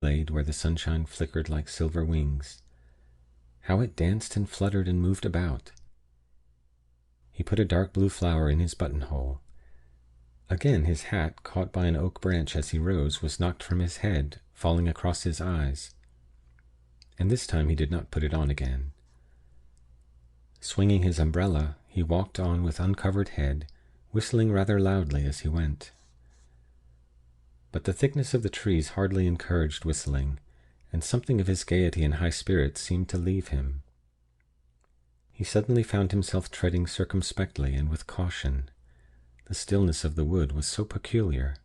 glade where the sunshine flickered like silver wings. How it danced and fluttered and moved about! He put a dark blue flower in his buttonhole. Again his hat, caught by an oak branch as he rose, was knocked from his head, falling across his eyes. And this time he did not put it on again. Swinging his umbrella, he walked on with uncovered head, whistling rather loudly as he went. But the thickness of the trees hardly encouraged whistling, and something of his gaiety and high spirits seemed to leave him. He suddenly found himself treading circumspectly and with caution. The stillness of the wood was so peculiar.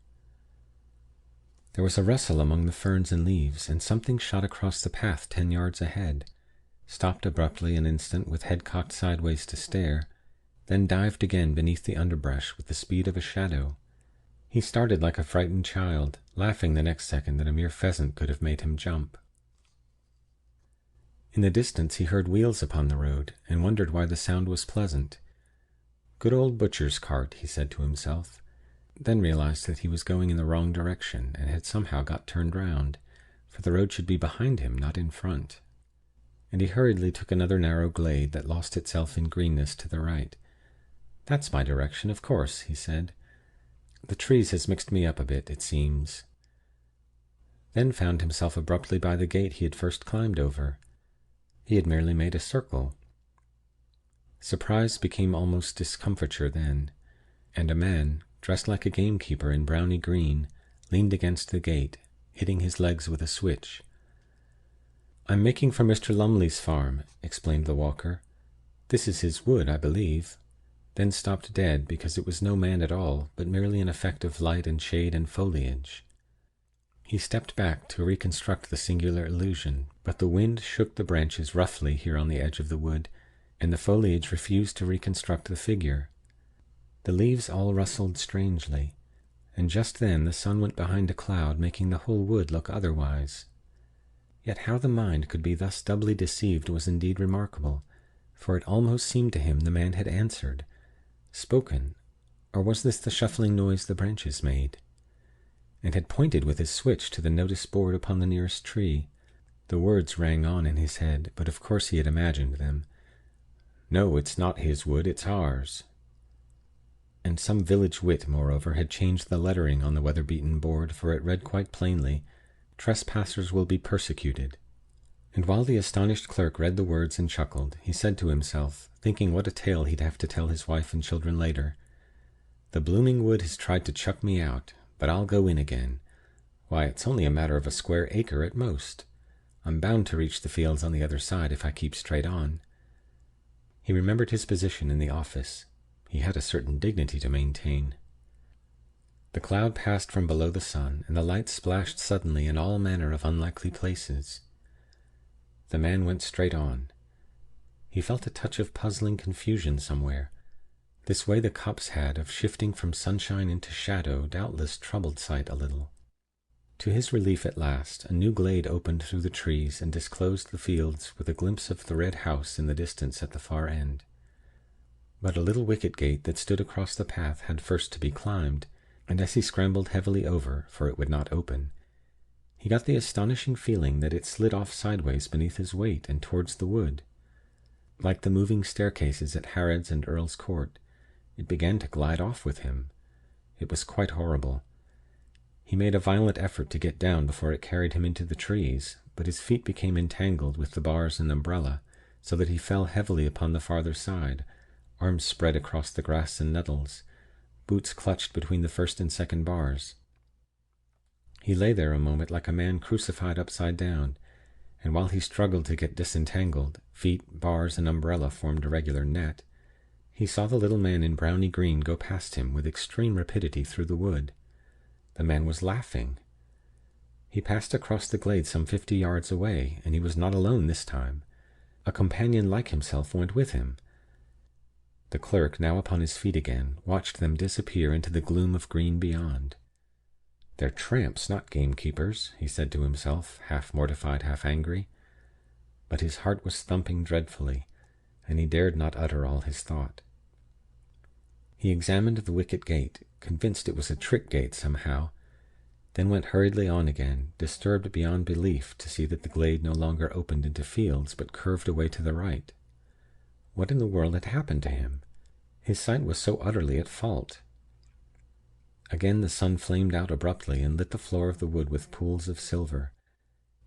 There was a rustle among the ferns and leaves, and something shot across the path 10 yards ahead, stopped abruptly an instant with head cocked sideways to stare, then dived again beneath the underbrush with the speed of a shadow. He started like a frightened child, laughing the next second that a mere pheasant could have made him jump. In the distance he heard wheels upon the road, and wondered why the sound was pleasant. Good old butcher's cart, he said to himself, then realized that he was going in the wrong direction, and had somehow got turned round, for the road should be behind him, not in front. And he hurriedly took another narrow glade that lost itself in greenness to the right. "That's my direction, of course," he said. "The trees has mixed me up a bit, it seems." Then found himself abruptly by the gate he had first climbed over. He had merely made a circle. Surprise became almost discomfiture then, and a man, dressed like a gamekeeper in browny green, leaned against the gate, hitting his legs with a switch. "I'm making for Mr. Lumley's farm," explained the walker. "This is his wood, I believe," then stopped dead because it was no man at all, but merely an effect of light and shade and foliage. He stepped back to reconstruct the singular illusion, but the wind shook the branches roughly here on the edge of the wood, and the foliage refused to reconstruct the figure. The leaves all rustled strangely, and just then the sun went behind a cloud, making the whole wood look otherwise. Yet how the mind could be thus doubly deceived was indeed remarkable, for it almost seemed to him the man had answered, spoken, or was this the shuffling noise the branches made? And had pointed with his switch to the notice board upon the nearest tree. The words rang on in his head, but of course he had imagined them. "No, it's not his wood, it's ours." And some village wit, moreover, had changed the lettering on the weather-beaten board, for it read quite plainly, "Trespassers will be persecuted." And while the astonished clerk read the words and chuckled, he said to himself, thinking what a tale he'd have to tell his wife and children later, "The blooming wood has tried to chuck me out, but I'll go in again. Why, it's only a matter of a square acre at most. I'm bound to reach the fields on the other side if I keep straight on." He remembered his position in the office. He had a certain dignity to maintain. The cloud passed from below the sun, and the light splashed suddenly in all manner of unlikely places. The man went straight on. He felt a touch of puzzling confusion somewhere. This way the copse had of shifting from sunshine into shadow doubtless troubled sight a little. To his relief at last, a new glade opened through the trees and disclosed the fields with a glimpse of the red house in the distance at the far end. But a little wicket gate that stood across the path had first to be climbed, and as he scrambled heavily over, for it would not open, he got the astonishing feeling that it slid off sideways beneath his weight and towards the wood. Like the moving staircases at Harrod's and Earl's Court, it began to glide off with him. It was quite horrible. He made a violent effort to get down before it carried him into the trees, but his feet became entangled with the bars and umbrella, so that he fell heavily upon the farther side, arms spread across the grass and nettles, boots clutched between the first and second bars. He lay there a moment like a man crucified upside down, and while he struggled to get disentangled, feet, bars, and umbrella formed a regular net, he saw the little man in browny green go past him with extreme rapidity through the wood. The man was laughing. He passed across the glade some 50 yards away, and he was not alone this time. A companion like himself went with him. The clerk, now upon his feet again, watched them disappear into the gloom of green beyond. "They're tramps, not gamekeepers," he said to himself, half mortified, half angry. But his heart was thumping dreadfully, and he dared not utter all his thought. He examined the wicket gate, convinced it was a trick gate somehow. then went hurriedly on again, disturbed beyond belief to see that the glade no longer opened into fields, but curved away to the right. What in the world had happened to him? His sight was so utterly at fault. Again the sun flamed out abruptly and lit the floor of the wood with pools of silver,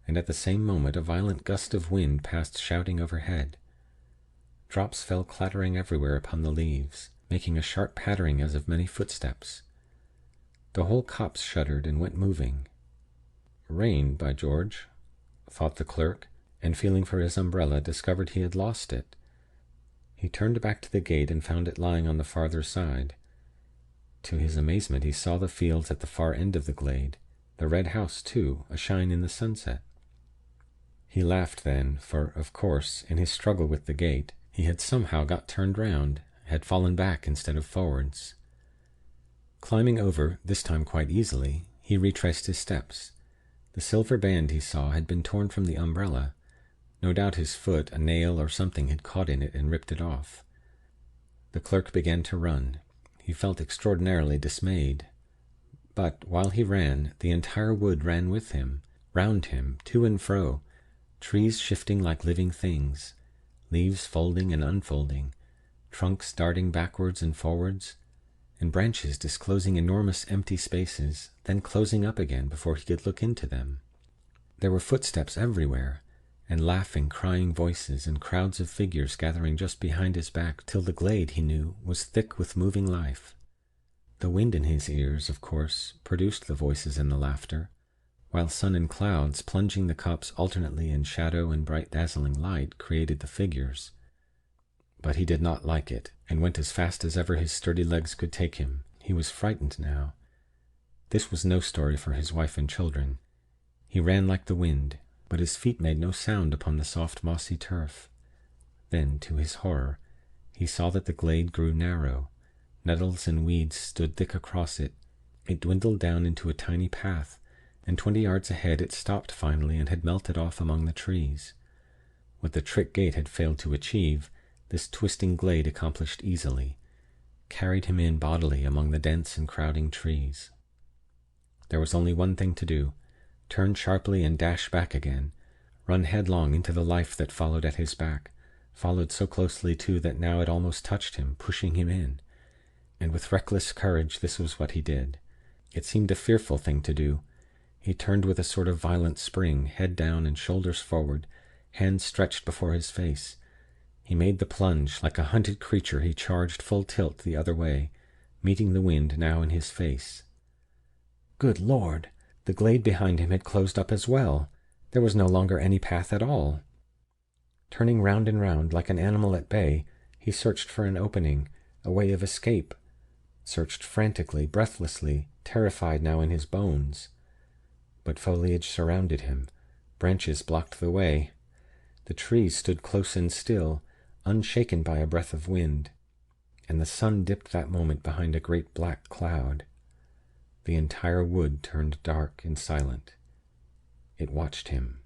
and at the same moment a violent gust of wind passed shouting overhead. Drops fell clattering everywhere upon the leaves, making a sharp pattering as of many footsteps. The whole copse shuddered and went moving. Rain, by George, thought the clerk, and feeling for his umbrella discovered he had lost it. He turned back to the gate and found it lying on the farther side. To his amazement he saw the fields at the far end of the glade, the red house too, ashine in the sunset. He laughed then, for, of course, in his struggle with the gate, he had somehow got turned round, had fallen back instead of forwards. Climbing over, this time quite easily, he retraced his steps. The silver band he saw had been torn from the umbrella. No doubt his foot, a nail or something had caught in it and ripped it off. The clerk began to run. He felt extraordinarily dismayed. But, while he ran, the entire wood ran with him, round him, to and fro, trees shifting like living things, leaves folding and unfolding, trunks darting backwards and forwards, and branches disclosing enormous empty spaces, then closing up again before he could look into them. There were footsteps everywhere, and laughing, crying voices, and crowds of figures gathering just behind his back, till the glade, he knew, was thick with moving life. The wind in his ears, of course, produced the voices and the laughter, while sun and clouds, plunging the copse alternately in shadow and bright dazzling light, created the figures. But he did not like it, and went as fast as ever his sturdy legs could take him. He was frightened now. This was no story for his wife and children. He ran like the wind, but his feet made no sound upon the soft mossy turf. Then, to his horror, he saw that the glade grew narrow. Nettles and weeds stood thick across it. It dwindled down into a tiny path, and 20 yards ahead it stopped finally and had melted off among the trees. What the trick gate had failed to achieve, this twisting glade accomplished easily, carried him in bodily among the dense and crowding trees. There was only one thing to do: turn sharply and dash back again, run headlong into the life that followed at his back, followed so closely too that now it almost touched him, pushing him in. And with reckless courage this was what he did. It seemed a fearful thing to do. He turned with a sort of violent spring, head down and shoulders forward, hands stretched before his face. He made the plunge. Like a hunted creature he charged full tilt the other way, meeting the wind now in his face. Good Lord! The glade behind him had closed up as well. There was no longer any path at all. Turning round and round, like an animal at bay, he searched for an opening, a way of escape, searched frantically, breathlessly, terrified now in his bones. But foliage surrounded him, branches blocked the way. The trees stood close and still, unshaken by a breath of wind, and the sun dipped that moment behind a great black cloud. The entire wood turned dark and silent. It watched him.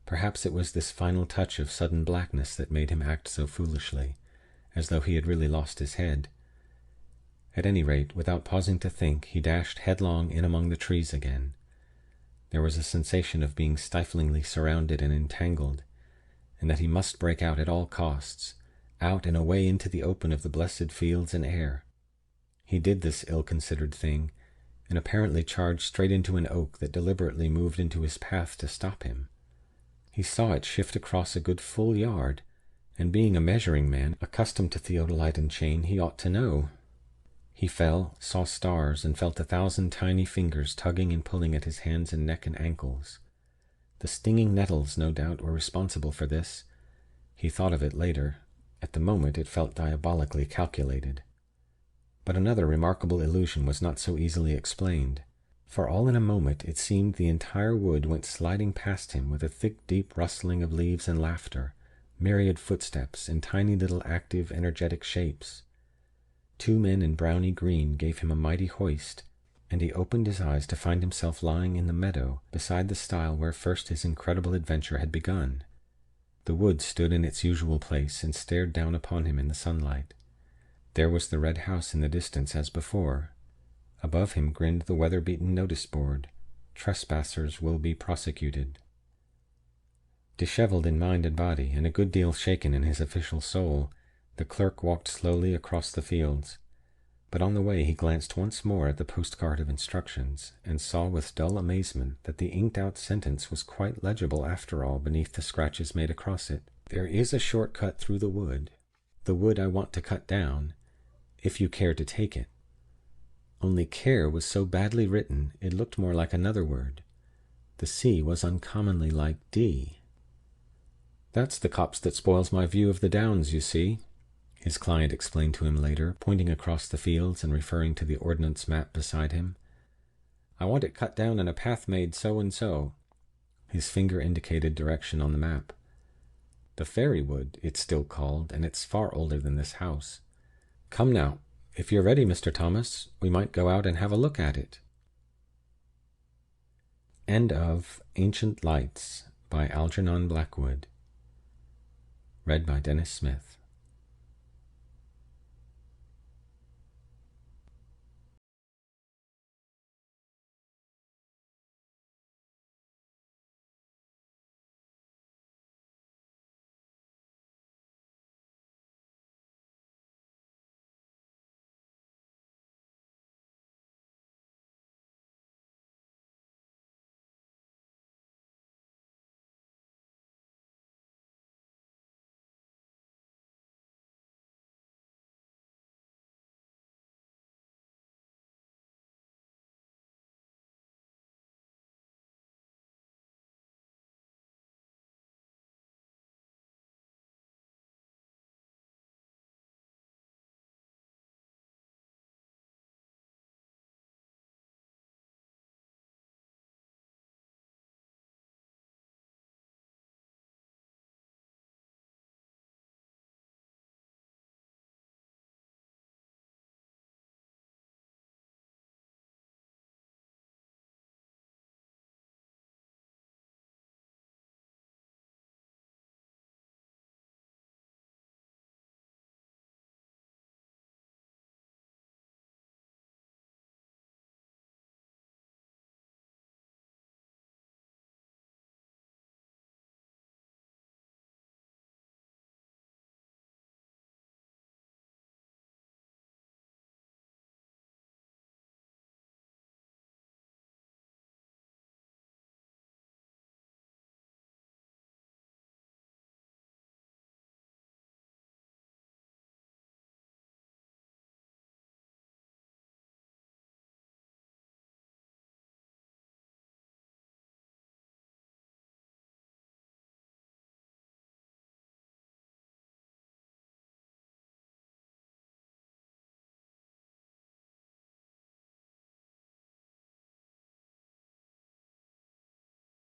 Perhaps it was this final touch of sudden blackness that made him act so foolishly, as though he had really lost his head. At any rate, without pausing to think, he dashed headlong in among the trees again. There was a sensation of being stiflingly surrounded and entangled, and that he must break out at all costs, out and away into the open of the blessed fields and air. He did this ill-considered thing, and apparently charged straight into an oak that deliberately moved into his path to stop him. He saw it shift across a good full yard, and being a measuring man, accustomed to theodolite and chain, he ought to know. He fell, saw stars, and felt 1,000 tiny fingers tugging and pulling at his hands and neck and ankles. The stinging nettles, no doubt, were responsible for this. He thought of it later. At the moment it felt diabolically calculated. But another remarkable illusion was not so easily explained. For all in a moment it seemed the entire wood went sliding past him with a thick deep rustling of leaves and laughter, myriad footsteps, and tiny little active energetic shapes. 2 men in browny green gave him a mighty hoist, and he opened his eyes to find himself lying in the meadow beside the stile where first his incredible adventure had begun. The wood stood in its usual place and stared down upon him in the sunlight. There was the red house in the distance as before. Above him grinned the weather-beaten notice board: "Trespassers will be prosecuted." Disheveled in mind and body, and a good deal shaken in his official soul, the clerk walked slowly across the fields. But on the way he glanced once more at the postcard of instructions, and saw with dull amazement that the inked-out sentence was quite legible after all beneath the scratches made across it. "There is a short cut through the wood I want to cut down, if you care to take it." Only "care" was so badly written it looked more like another word. The C was uncommonly like D. "That's the copse that spoils my view of the downs, you see," his client explained to him later, pointing across the fields and referring to the ordnance map beside him. "I want it cut down and a path made so and so." His finger indicated direction on the map. "The Fairy Wood, it's still called, and it's far older than this house. Come now, if you're ready, Mr. Thomas, we might go out and have a look at it." End of Ancient Lights by Algernon Blackwood. Read by Dennis Smith.